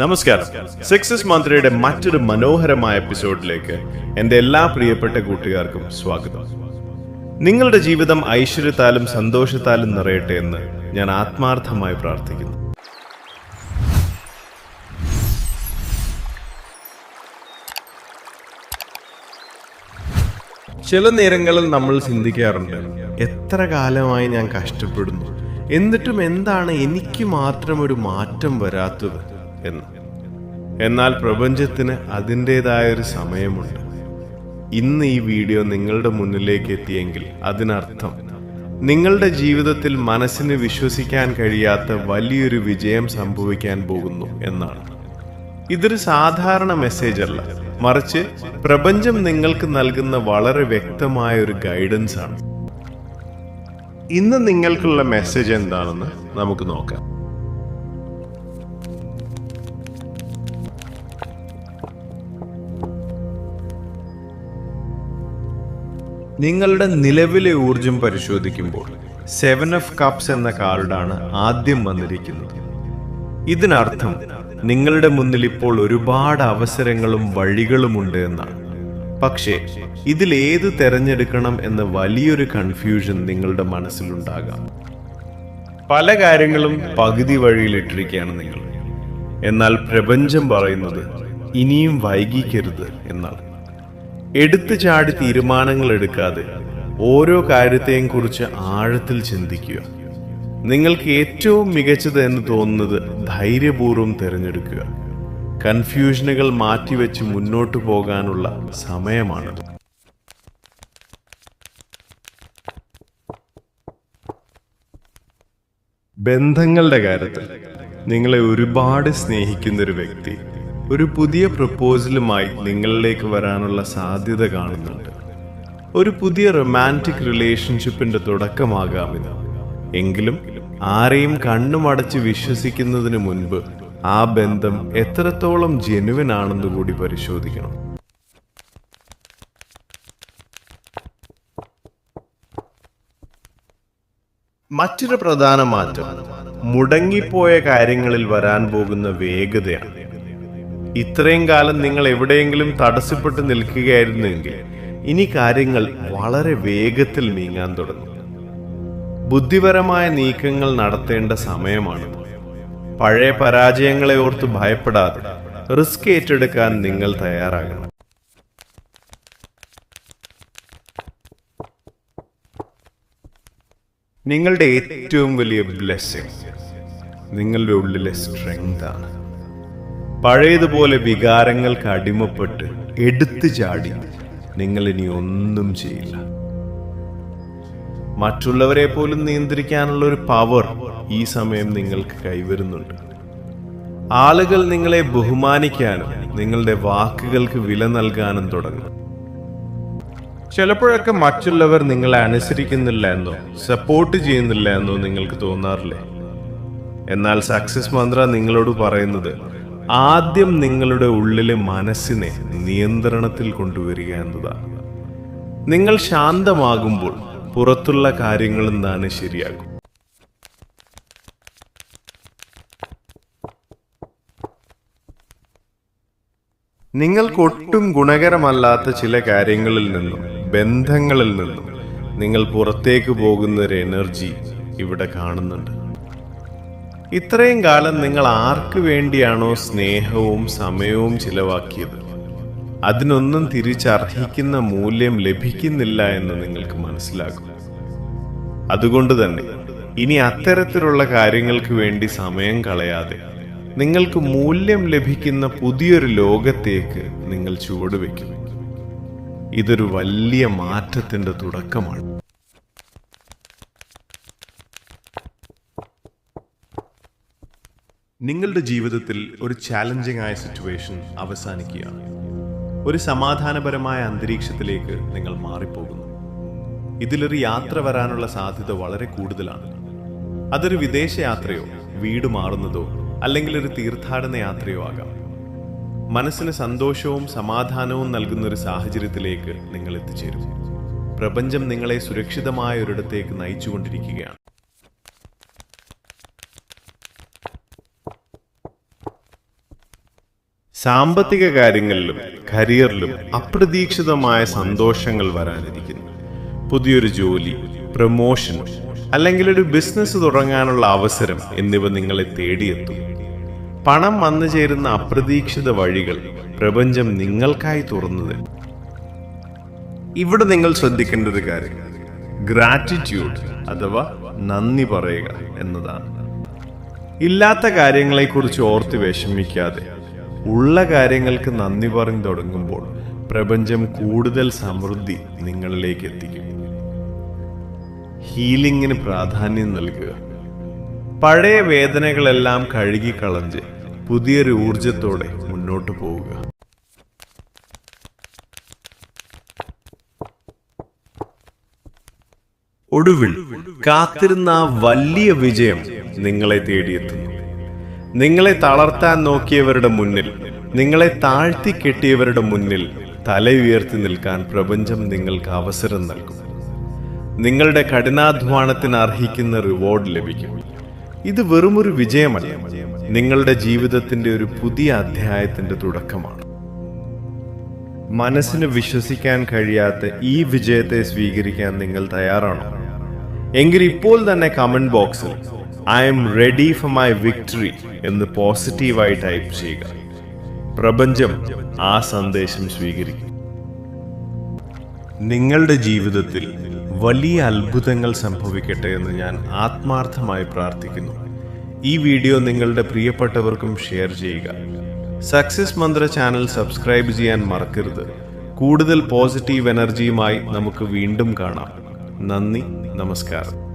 നമസ്കാരം. സക്സസ് മന്ത്രിയുടെ മറ്റൊരു മനോഹരമായ എപ്പിസോഡിലേക്ക് എൻ്റെ എല്ലാ പ്രിയപ്പെട്ട കൂട്ടുകാർക്കും സ്വാഗതം. നിങ്ങളുടെ ജീവിതം ഐശ്വര്യത്താലും സന്തോഷത്താലും നിറയട്ടെ എന്ന് ഞാൻ ആത്മാർത്ഥമായി പ്രാർത്ഥിക്കുന്നു. ചില നേരങ്ങളിൽ നമ്മൾ ചിന്തിക്കാറുണ്ട്, എത്ര കാലമായി ഞാൻ കഷ്ടപ്പെടുന്നു, എന്നിട്ടും എന്താണ് എനിക്ക് മാത്രം ഒരു മാറ്റം വരാത്തത് എന്ന്. എന്നാൽ പ്രപഞ്ചത്തിന് അതിൻ്റെതായൊരു സമയമുണ്ട്. ഇന്ന് ഈ വീഡിയോ നിങ്ങളുടെ മുന്നിലേക്ക് എത്തിയെങ്കിൽ അതിനർത്ഥം നിങ്ങളുടെ ജീവിതത്തിൽ മനസ്സിന് വിശ്വസിക്കാൻ കഴിയാത്ത വലിയൊരു വിജയം സംഭവിക്കാൻ പോകുന്നു എന്നാണ്. ഇതൊരു സാധാരണ മെസ്സേജ് അല്ല, മറിച്ച് പ്രപഞ്ചം നിങ്ങൾക്ക് നൽകുന്ന വളരെ വ്യക്തമായ ഒരു ഗൈഡൻസ് ആണ്. ഇന്ന് നിങ്ങൾക്കുള്ള മെസ്സേജ് എന്താണെന്ന് നമുക്ക് നോക്കാം. നിങ്ങളുടെ നിലവിലെ ഊർജം പരിശോധിക്കുമ്പോൾ 7 of Cups എന്ന കാർഡാണ് ആദ്യം വന്നിരിക്കുന്നത്. ഇതിനർത്ഥം നിങ്ങളുടെ മുന്നിൽ ഇപ്പോൾ ഒരുപാട് അവസരങ്ങളും വഴികളുമുണ്ട് എന്നാണ്. പക്ഷേ ഇതിലേത് തിരഞ്ഞെടുക്കണം എന്ന വലിയൊരു കൺഫ്യൂഷൻ നിങ്ങളുടെ മനസ്സിലുണ്ടാകാം. പല കാര്യങ്ങളും പകുതി വഴിയിലിട്ടിരിക്കുകയാണ് നിങ്ങൾ. എന്നാൽ പ്രപഞ്ചം പറയുന്നത് ഇനിയും വൈകിക്കരുത് എന്നാണ്. എടുത്തു ചാടി തീരുമാനങ്ങൾ എടുക്കാതെ ഓരോ കാര്യത്തെയും കുറിച്ച് ആഴത്തിൽ ചിന്തിക്കുക. നിങ്ങൾക്ക് ഏറ്റവും മികച്ചത് എന്ന് തോന്നുന്നത് ധൈര്യപൂർവ്വം തിരഞ്ഞെടുക്കുക. കൺഫ്യൂഷനുകൾ മാറ്റിവെച്ച് മുന്നോട്ടു പോകാനുള്ള സമയമാണ്. ബന്ധങ്ങളുടെ കാര്യത്തിൽ നിങ്ങളെ ഒരുപാട് സ്നേഹിക്കുന്നൊരു വ്യക്തി ഒരു പുതിയ പ്രപ്പോസലുമായി നിങ്ങളിലേക്ക് വരാനുള്ള സാധ്യത കാണുന്നുണ്ട്. ഒരു പുതിയ റൊമാൻറ്റിക് റിലേഷൻഷിപ്പിന്റെ തുടക്കമാകാം ഇത്. എങ്കിലും ആരെയും കണ്ണുമടച്ച് വിശ്വസിക്കുന്നതിന് മുൻപ് ആ ബന്ധം എത്രത്തോളം ജെനുവിൻ ആണെന്ന് കൂടി പരിശോധിക്കണം. മറ്റൊരു പ്രധാന മാറ്റം മുടങ്ങിപ്പോയ കാര്യങ്ങളിൽ വരാൻ പോകുന്ന വേഗതയാണ്. ഇത്രയും കാലം നിങ്ങൾ എവിടെയെങ്കിലും തടസ്സപ്പെട്ട് നിൽക്കുകയായിരുന്നെങ്കിൽ ഇനി കാര്യങ്ങൾ വളരെ വേഗത്തിൽ നീങ്ങാൻ തുടങ്ങും. ബുദ്ധിപരമായ നീക്കങ്ങൾ നടത്തേണ്ട സമയമാണ്. പഴയ പരാജയങ്ങളെ ഓർത്ത് ഭയപ്പെടാതെ റിസ്ക് ഏറ്റെടുക്കാൻ നിങ്ങൾ തയ്യാറാകണം. നിങ്ങളുടെ ഏറ്റവും വലിയ ബ്ലെസ്സിംഗ് നിങ്ങളുടെ ഉള്ളിലെ സ്ട്രെങ്ത് ആണ്. പഴയതുപോലെ വികാരങ്ങൾക്ക് അടിമപ്പെട്ട് എടുത്തു ചാടി നിങ്ങൾ ഇനി ഒന്നും ചെയ്യില്ല. മറ്റുള്ളവരെ പോലും നിയന്ത്രിക്കാനുള്ള ഒരു പവർ ഈ സമയം നിങ്ങൾക്ക് കൈവരുന്നുണ്ട്. ആളുകൾ നിങ്ങളെ ബഹുമാനിക്കാനും നിങ്ങളുടെ വാക്കുകൾക്ക് വില നൽകാനും തുടങ്ങും. ചിലപ്പോഴൊക്കെ മറ്റുള്ളവർ നിങ്ങളെ അനുസരിക്കുന്നില്ല എന്നോ സപ്പോർട്ട് ചെയ്യുന്നില്ല എന്നോ നിങ്ങൾക്ക് തോന്നാറില്ലേ? എന്നാൽ സക്സസ് മന്ത്ര നിങ്ങളോട് പറയുന്നത് ആദ്യം നിങ്ങളുടെ ഉള്ളിലെ മനസ്സിനെ നിയന്ത്രണത്തിൽ കൊണ്ടുവരിക എന്നതാണ്. നിങ്ങൾ ശാന്തമാകുമ്പോൾ പുറത്തുള്ള കാര്യങ്ങളും താനെ ശരിയാകും. നിങ്ങൾക്കൊട്ടും ഗുണകരമല്ലാത്ത ചില കാര്യങ്ങളിൽ നിന്നും ബന്ധങ്ങളിൽ നിന്നും നിങ്ങൾ പുറത്തേക്ക് പോകുന്ന ഒരു എനർജി ഇവിടെ കാണുന്നുണ്ട്. ഇത്രയും കാലം നിങ്ങൾ ആർക്ക് വേണ്ടിയാണോ സ്നേഹവും സമയവും ചിലവാക്കിയത്, അതിനൊന്നും തിരിച്ചർഹിക്കുന്ന മൂല്യം ലഭിക്കുന്നില്ല എന്ന് നിങ്ങൾക്ക് മനസ്സിലാകും. അതുകൊണ്ട് തന്നെ ഇനി അത്തരത്തിലുള്ള കാര്യങ്ങൾക്ക് വേണ്ടി സമയം കളയാതെ നിങ്ങൾക്ക് മൂല്യം ലഭിക്കുന്ന പുതിയൊരു ലോകത്തേക്ക് നിങ്ങൾ ചുവടുവെക്കും. ഇതൊരു വലിയ മാറ്റത്തിന്റെ തുടക്കമാണ്. നിങ്ങളുടെ ജീവിതത്തിൽ ഒരു ചാലഞ്ചിങ് ആയ സിറ്റുവേഷൻ അവസാനിക്കുകയാണ്. ഒരു സമാധാനപരമായ അന്തരീക്ഷത്തിലേക്ക് നിങ്ങൾ മാറിപ്പോകുന്നു. ഇതിലൊരു യാത്ര വരാനുള്ള സാധ്യത വളരെ കൂടുതലാണ്. അതൊരു വിദേശയാത്രയോ വീട് മാറുന്നതോ അല്ലെങ്കിൽ ഒരു തീർത്ഥാടന യാത്രയോ ആകാം. മനസ്സിന് സന്തോഷവും സമാധാനവും നൽകുന്ന ഒരു സാഹചര്യത്തിലേക്ക് നിങ്ങൾ എത്തിച്ചേരും. പ്രപഞ്ചം നിങ്ങളെ സുരക്ഷിതമായ ഒരിടത്തേക്ക് നയിച്ചുകൊണ്ടിരിക്കുകയാണ്. സാമ്പത്തിക കാര്യങ്ങളിലും കരിയറിലും അപ്രതീക്ഷിതമായ സന്തോഷങ്ങൾ വരാനിരിക്കുന്നു. പുതിയൊരു ജോലി, പ്രമോഷൻ അല്ലെങ്കിൽ ഒരു ബിസിനസ് തുടങ്ങാനുള്ള അവസരം എന്നിവ നിങ്ങളെ തേടിയെത്തും. പണം വന്നു ചേരുന്ന അപ്രതീക്ഷിത വഴികൾ പ്രപഞ്ചം നിങ്ങൾക്കായി തുറന്നത്. ഇവിടെ നിങ്ങൾ ശ്രദ്ധിക്കേണ്ട ഒരു കാര്യം ഗ്രാറ്റിറ്റ്യൂഡ് അഥവാ നന്ദി പറയുക എന്നതാണ്. ഇല്ലാത്ത കാര്യങ്ങളെക്കുറിച്ച് ഓർത്ത് വിഷമിക്കാതെ ഉള്ള കാര്യങ്ങൾക്ക് നന്ദി പറഞ്ഞു തുടങ്ങുമ്പോൾ പ്രപഞ്ചം കൂടുതൽ സമൃദ്ധി നിങ്ങളിലേക്ക് എത്തിക്കും. ഹീലിംഗിന് പ്രാധാന്യം നൽകുക. പഴയ വേദനകളെല്ലാം കഴുകിക്കളഞ്ഞ് പുതിയൊരു ഊർജത്തോടെ മുന്നോട്ട് പോവുക. ഒടുവിൽ കാത്തിരുന്ന ആ വലിയ വിജയം നിങ്ങളെ തേടിയെത്തുന്നു. നിങ്ങളെ തളർത്താൻ നോക്കിയവരുടെ മുന്നിൽ, നിങ്ങളെ താഴ്ത്തി കെട്ടിയവരുടെ മുന്നിൽ തല ഉയർത്തി നിൽക്കാൻ പ്രപഞ്ചം നിങ്ങൾക്ക് അവസരം നൽകും. നിങ്ങളുടെ കഠിനാധ്വാനത്തിന് അർഹിക്കുന്ന റിവാർഡ് ലഭിക്കും. ഇത് വെറുമൊരു വിജയമല്ല, നിങ്ങളുടെ ജീവിതത്തിന്റെ ഒരു പുതിയ അധ്യായത്തിന്റെ തുടക്കമാണ്. മനസ്സിന് വിശ്വസിക്കാൻ കഴിയാത്ത ഈ വിജയത്തെ സ്വീകരിക്കാൻ നിങ്ങൾ തയ്യാറാണോ? എങ്കിൽ ഇപ്പോൾ തന്നെ കമന്റ് ബോക്സിൽ I am ready for my victory എന്ന് പോസിറ്റീവായി ടൈപ്പ് ചെയ്യുക. പ്രപഞ്ചം ആ സന്ദേശം സ്വീകരിക്കും. നിങ്ങളുടെ ജീവിതത്തിൽ വലിയ അത്ഭുതങ്ങൾ സംഭവിക്കട്ടെ എന്ന് ഞാൻ ആത്മാർത്ഥമായി പ്രാർത്ഥിക്കുന്നു. ഈ വീഡിയോ നിങ്ങളുടെ പ്രിയപ്പെട്ടവർക്കും ഷെയർ ചെയ്യുക. സക്സസ് മന്ത്ര ചാനൽ സബ്സ്ക്രൈബ് ചെയ്യാൻ മറക്കരുത്. കൂടുതൽ പോസിറ്റീവ് എനർജിയുമായി നമുക്ക് വീണ്ടും കാണാം. നന്ദി, നമസ്കാരം.